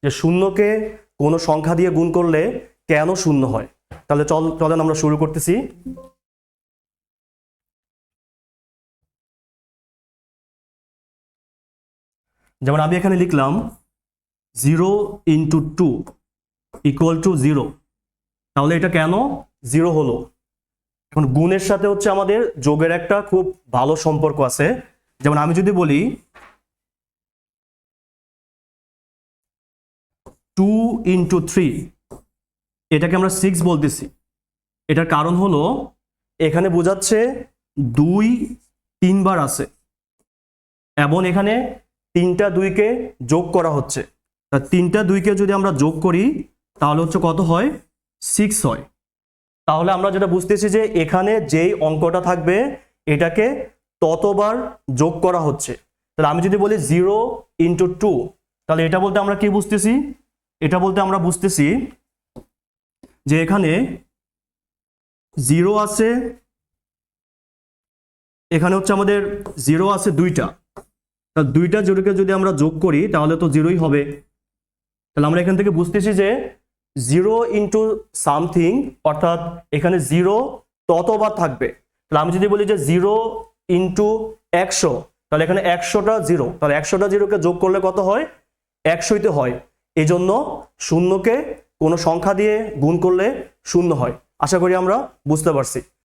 যে শূন্যকে কোনো সংখ্যা দিয়ে গুণ করলে কেন শূন্য হয়। তাহলে চলেন আমরা শুরু করতেছি। যেমন আমি এখানে লিখলাম 0 × 2 = 0। তাহলে এটা কেন 0 হলো? এখন গুণের সাথে হচ্ছে আমাদের যোগের একটা খুব ভালো সম্পর্ক আছে। যেমন আমি যদি বলি 2 × 3, এটাকে আমরা 6 বলতেছি। এটার কারণ হলো এখানে বোঝাচ্ছে 2 3 বার আছে এবং এখানে 3টা 2কে যোগ করা হচ্ছে। তা 3টা 2কে যদি আমরা যোগ করি তাহলে হচ্ছে কত হয়? 6 হয়। তাহলে আমরা যেটা বুঝতেছি যে এখানে যেই অঙ্কটা থাকবে এটাকে ততবার যোগ করা হচ্ছে। তাহলে আমি যদি বলি 0 × 2, তাহলে এটা বলতে আমরা কি বুঝতেছি? এটা বলতে আমরা বুঝতেছি যে এখানে 0 আছে, এখানে হচ্ছে আমাদের 0 আছে 2টা। তাহলে 2টা 0কে যদি আমরা যোগ করি তাহলে তো 0ই হবে। তাহলে আমরা এখান থেকে বুঝতেছি যে 0 × সামথিং, অর্থাৎ এখানে 0 ততবার থাকবে। তাহলে আমি যদি বলি যে 0 × 100, তাহলে এখানে 100টা 0, তাহলে 100টা 0কে যোগ করলে কত হয়? 100ই তো হয়। এই জন্য শূন্যকে কোনো সংখ্যা দিয়ে গুণ করলে শূন্য হয়। আশা করি আমরা বুঝতে পারছি।